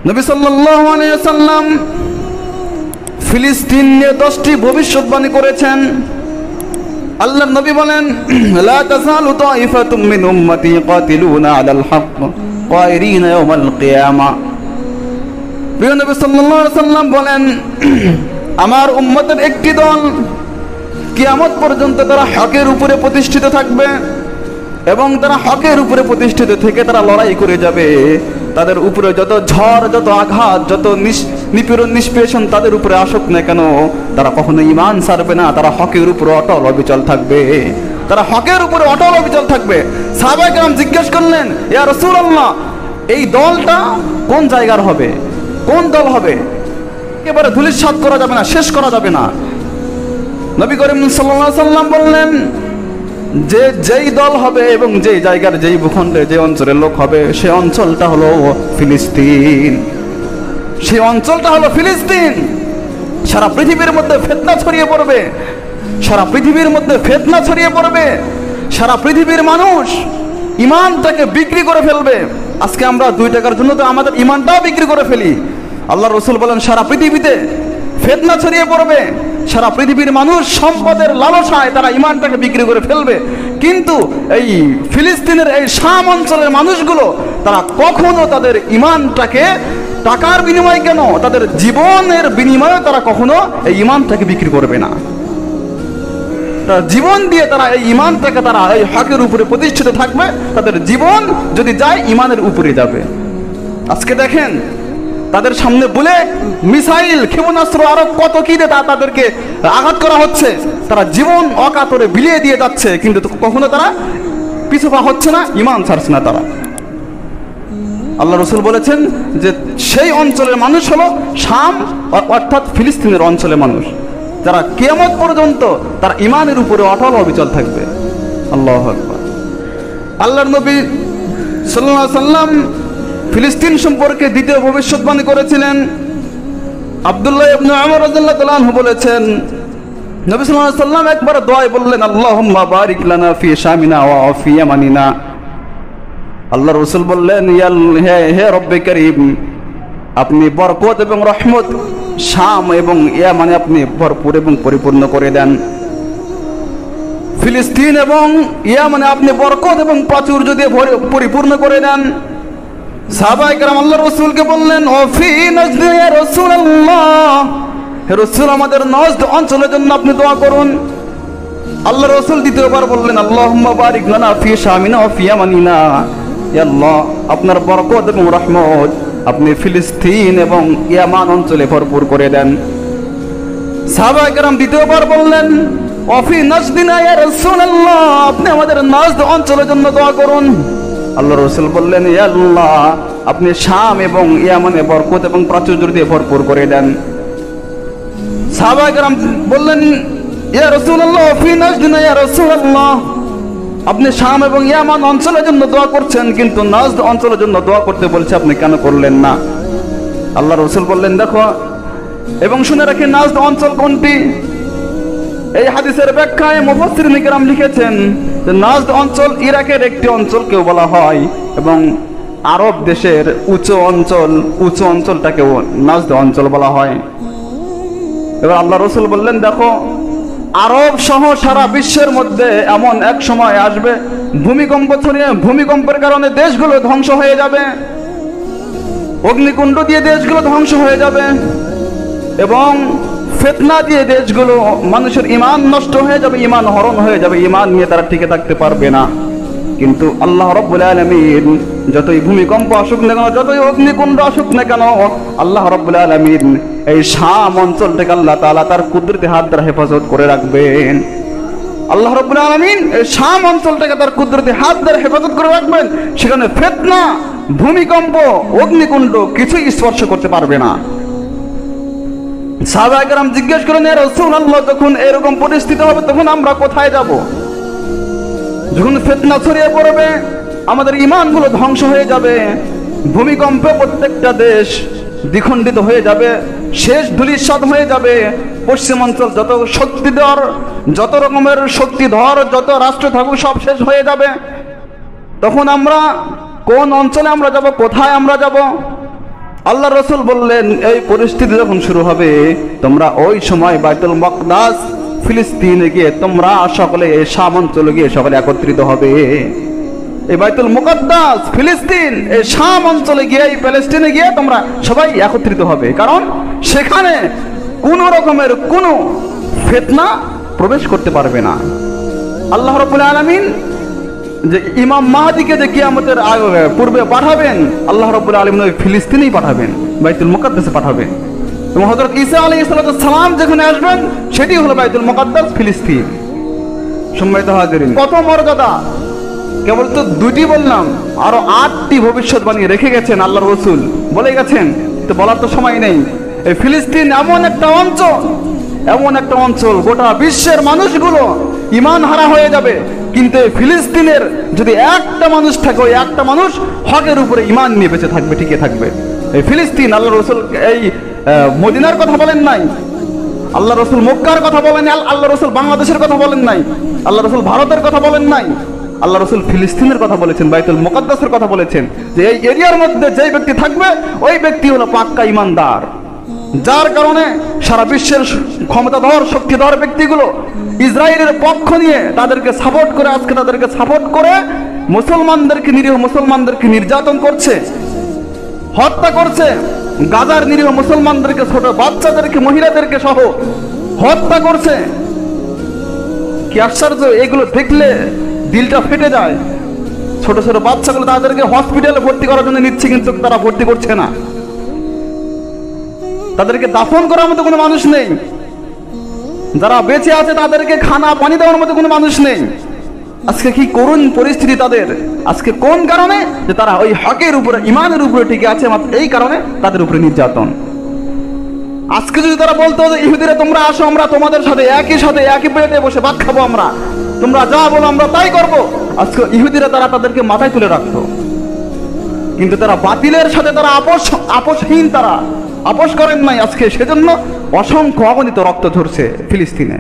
নবী সাল্লাল্লাহু আলাইহি ওয়াসাল্লাম ফিলিস্তিন নিয়ে 10টি ভবিষ্যৎবাণী করেছেন। আল্লাহর নবী বলেন, লা তাযালু তাইফাতুম মিন উম্মতি কাতিলুনা আলাল হক কায়রিনা ইয়াওমাল কিয়ামা। প্রিয় নবী সাল্লাল্লাহু আলাইহি ওয়াসাল্লাম বলেন, আমার উম্মতের একটি দল কিয়ামত পর্যন্ত তারা হকের উপরে প্রতিষ্ঠিত থাকবে এবং তারা হকের উপরে প্রতিষ্ঠিত থেকে তারা লড়াই করে যাবে। তাদের উপরে যত ঝড়, যত আঘাত, যত নিপীড়ন নিষ্পেষণ তাদের উপরে আসুক না কেন, তারা কখনো ঈমান ছাড়বে না। তারা হকের উপরে অটল অবিচল থাকবে। তারা হকের উপরে অটল অবিচল থাকবে। সাহাবায়ে কেরাম জিজ্ঞেস করলেন, ইয়া রাসূলুল্লাহ, এই দলটা কোন জায়গার হবে, কোন দল হবে? একেবারে ধূলিসাৎ করা যাবে না, শেষ করা যাবে না। নবী করিম সাল্লাল্লাহু আলাইহি ওয়াসাল্লাম বললেন যে যেই দল হবে এবং যেই জায়গার, যেই ভূখণ্ডে, যে অঞ্চলের লোক হবে, সেই অঞ্চলটা হলো ফিলিস্তিন। সেই অঞ্চলটা হলো ফিলিস্তিন। সারা পৃথিবীর মধ্যে ফিতনা ছড়িয়ে পড়বে, সারা পৃথিবীর মধ্যে ফিতনা ছড়িয়ে পড়বে। সারা পৃথিবীর মানুষ ঈমানটাকে বিক্রি করে ফেলবে। আজকে আমরা 2 টাকার জন্য তো আমাদের ঈমানটাও বিক্রি করে ফেলি। আল্লাহ রাসূল বলেন, সারা পৃথিবীতে ফিতনা ছড়িয়ে পড়বে। সারা পৃথিবীর মানুষ সম্পদের লালসায় তারা ঈমানটাকে বিক্রি করে ফেলবে। কিন্তু এই ফিলিস্তিনের এই শাম অঞ্চলের মানুষগুলো তারা কখনো তাদের ঈমানটাকে টাকার বিনিময়ে কেন, তাদের জীবনের বিনিময়ে তারা কখনো এই ঈমানটাকে বিক্রি করবে না। তারা জীবন দিয়ে তারা এই ঈমানটাকে, তারা এই হকের উপরে প্রতিষ্ঠিত থাকবে। তাদের জীবন যদি যায়, ঈমানের উপরে যাবে। আজকে দেখেন তাদের সামনে বলে মিসাইল, ক্ষেপণাস্ত্র, আরো কত কি দিয়ে তাদেরকে আঘাত করা হচ্ছে। তারা জীবন অকাতরে বিলিয়ে দিয়ে যাচ্ছে, কিন্তু কখনো তারা পিছু পা হচ্ছে না, ঈমান ছাড়ছে না তারা। আল্লাহ রাসূল বলেছেন যে সেই অঞ্চলের মানুষ হলো শাম, অর্থাৎ ফিলিস্তিনের অঞ্চলের মানুষ, যারা কিয়ামত পর্যন্ত তারা ঈমানের উপরে অটল অবিচল থাকবে। আল্লাহু আকবার। আল্লাহর নবী সাল্লাল্লাহু আলাইহি ওয়াসাল্লাম ফিলিস্তিন সম্পর্কে দ্বিতীয় ভবিষ্যৎবাণী করেছিলেন। আব্দুল্লাহ ইবনে উমর রাদিয়াল্লাহু তাআলা আনহু বলেছেন, নবী সাল্লাল্লাহু আলাইহি ওয়াসাল্লাম একবার দোয়ায় বললেন, আল্লাহুম্মা বারিক লানা ফি শামিনা ওয়া ফি ইয়ামানিনা। আল্লাহ রাসূল বললেন, হে রব্বে কারীম, আপনি বরকত এবং রহমত শাম এবং ইয়ামানে আপনি ভরপুর এবং পরিপূর্ণ করে দেন। ফিলিস্তিন এবং ইয়ামানে আপনি বরকত এবং প্রাচুর্য দিয়ে পরিপূর্ণ করে দেন। সাহাবায়ে কেরাম আল্লাহর রাসূলকে বললেন, ও ফি নাজদ ইয়া রাসূলুল্লাহ, হে রাসূল, আমাদের নজদ অঞ্চলের জন্য আপনি দোয়া করুন। আল্লাহর রাসূল দ্বিতীয়বার বললেন, আল্লাহুম্মা বারিক লানা ফি শামিনা ওয়া ফি ইয়ামানিনা। ইয়া আল্লাহ, আপনার বরকত এবং রহমত আপনি ফিলিস্তিন এবং ইয়ামান অঞ্চলে ভরপুর করে দেন। সাহাবায়ে কেরাম দ্বিতীয়বার বললেন, ও ফি নাজদিনা ইয়া রাসূলুল্লাহ, আপনি আমাদের নজদ অঞ্চলের জন্য দোয়া করুন। আল্লাহ রাসূল বললেন, ইয়া আল্লাহ, আপনি শাম এবং ইয়ামানে বরকত এবং প্রাচুর্য দিয়ে ভরপুর করে দেন। সাহাবায়ে কেরাম বললেন, ইয়া রাসূলুল্লাহ, ফি নাজদিনা ইয়া রাসূলুল্লাহ, আপনি শাম এবং ইয়ামান অঞ্চলের জন্য দোয়া করছেন, কিন্তু নাজদ অঞ্চলের জন্য দোয়া করতে বলছে, আপনি কেন করলেন না? আল্লাহ রাসূল বললেন, দেখো এবং শুনে রাখেন, নাজদ অঞ্চল কোনটি? এই হাদিসের ব্যাখ্যায় মুফাসসিরিন কিরাম লিখেছেন যে নাজদ অঞ্চল ইরাকের একটি অঞ্চলকেও বলা হয় এবং আরব দেশের উঁচু অঞ্চলটাকেও নাজদ অঞ্চল বলা হয়। এবার আল্লাহ রাসূল বললেন, দেখো আরব সহ সারা বিশ্বের মধ্যে এমন এক সময় আসবে, ভূমিকম্পের কারণে দেশগুলো ধ্বংস হয়ে যাবে, অগ্নিকুণ্ড দিয়ে দেশগুলো ধ্বংস হয়ে যাবে এবং ফিতনা দিয়ে দেশগুলো, মানুষের ঈমান নষ্ট হয়ে যাবে, ঈমান হরণ হয়ে যাবে, ঈমান নিয়ে তারা টিকে থাকতে পারবে না। কিন্তু আল্লাহ রাব্বুল আলামিন যতই ভূমিকম্প আসুক না কেন, যতই অগ্নিকুণ্ড আসুক না কেন, আল্লাহ রাব্বুল আলামিন এই শাম অঞ্চলটাকে আল্লাহ তাআলা তার কুদরতি হাত দ্বারা হেফাজত করে রাখবেন। আল্লাহ রাব্বুল আলামিন এই শাম অঞ্চলটাকে তার কুদরতি হাত দ্বারা হেফাজত করে রাখবেন। সেখানে ফিতনা, ভূমিকম্প, অগ্নিকুণ্ড কিছুই স্পর্শ করতে পারবে না। সাহাবায়ে কেরাম জিজ্ঞেস করেন, ইয়া রাসূলুল্লাহ, যখন এরকম পরিস্থিতি হবে তখন আমরা কোথায় যাব? যখন ফিতনা ছড়িয়ে পড়বে, আমাদের ঈমানগুলো ধ্বংস হয়ে যাবে, ভূমিকম্পে প্রত্যেকটা দেশ দ্বিখণ্ডিত হয়ে যাবে, শেষ ধূলিসাৎ হয়ে যাবে, পশ্চিমাঞ্চল যত শক্তিধর, যত রকমের শক্তিধর যত রাষ্ট্র থাকুক সব শেষ হয়ে যাবে। তখন আমরা কোন অঞ্চলে আমরা যাব, কোথায় আমরা যাব? আল্লাহ রসুল বললেন এই পরিস্থিতি যখন শুরু হবে তোমরা ওই সময় বাইতুল মাকদাস ফিলিস্তিনে গিয়ে তোমরা সকলে এই শাম অঞ্চলে গিয়ে সকলে একত্রিত হবে। এই বাইতুল মুকদ্দাস ফিলিস্তিন এই শাম অঞ্চলে গিয়ে এই প্যালেস্টিনে গিয়ে তোমরা সবাই একত্রিত হবে, কারণ সেখানে কোন রকমের কোনো ফিতনা প্রবেশ করতে পারবে না। আল্লাহ রাব্বুল আলামিন যে ইমাম মাহদিকে যে কিয়ামতের পূর্বে পাঠাবেন, আল্লাহ রাব্বুল আলামিন ওই ফিলিস্তিনেই পাঠাবেন, বাইতুল মুকদ্দাসে পাঠাবেন। এবং হযরত ঈসা আলাইহিস সালাম যেখানে আসবেন সেটি হলো বাইতুল মুকদ্দাস ফিলিস্তিন। সম্মানিত হাজিরিন, কত মর্যাদা! কেবল তো দুটি বললাম, আরো 8টি ভবিষ্যৎবাণী রেখে গেছেন আল্লাহ রসুল, বলে গেছেন, তো বলার তো সময় নেই। এই ফিলিস্তিন এমন একটা অঞ্চল গোটা বিশ্বের মানুষগুলো ঈমান হারা হয়ে যাবে, কিন্তু এই ফিলিস্তিনের যদি একটা মানুষ থাকে, ওই একটা মানুষ হকের উপরে ঈমান নিয়ে বেঁচে থাকবে, টিকে থাকবে। এই ফিলিস্তিন, আল্লাহ রসুল এই মদিনার কথা বলেন নাই, আল্লাহ রসুল মক্কার কথা বলেন, আল্লাহ রসুল বাংলাদেশের কথা বলেন নাই, আল্লাহ রসুল ভারতের কথা বলেন নাই, আল্লাহ রসুল ফিলিস্তিনের কথা বলেছেন, বাইতুল মুকদ্দাসের কথা বলেছেন, যে এই এরিয়ার মধ্যে যেই ব্যক্তি থাকবে ওই ব্যক্তি হলো পাক্কা ঈমানদার। যার কারণে সারা বিশ্বের ক্ষমতাধর শক্তিধর ব্যক্তিগুলো ইসরায়েলের পক্ষ নিয়ে তাদেরকে সাপোর্ট করে, আজকে তাদেরকে সাপোর্ট করে মুসলমানদেরকে, নিরীহ মুসলমানদেরকে নির্যাতন করছে, হত্যা করছে। গাজার নিরীহ মুসলমানদেরকে, ছোট বাচ্চাদেরকে, মহিলাদেরকে সহ হত্যা করছে। কি আশ্চর্য! এগুলো দেখলে দিলটা ফেটে যায়। ছোট ছোট বাচ্চাগুলো তাদেরকে হসপিটালে ভর্তি করার জন্য নিচ্ছে, কিন্তু তারা ভর্তি করছে না। তাদেরকে দাফন করার মতো কোনো মানুষ নেই, যারা বেঁচে আছে তাদেরকে খানা পানি দেওয়ার মতো কোনো মানুষ নেই। আজকে কি করুণ পরিস্থিতি তাদের! আজকে কোন কারণে? যে তারা ওই হকের উপরে, ঈমানের উপরে টিকে আছে, মাত্র এই কারণে তাদের উপরে নির্যাতন। আজকে যদি তারা বলতো যে ইহুদিরা তোমরা আসো, আমরা তোমাদের সাথে একই প্লেটে বসে ভাত খাবো, আমরা তোমরা যা বলো আমরা তাই করবো, আজকে ইহুদিরা তাদেরকে মাথায় তুলে রাখতো। কিন্তু তারা বাতিলের সাথে তারা আপোষহীন, তারা আপোষ করেন নাই। আজকে সেজন্য অসংখ্য অগণিত রক্ত ঝরছে ফিলিস্তিনে।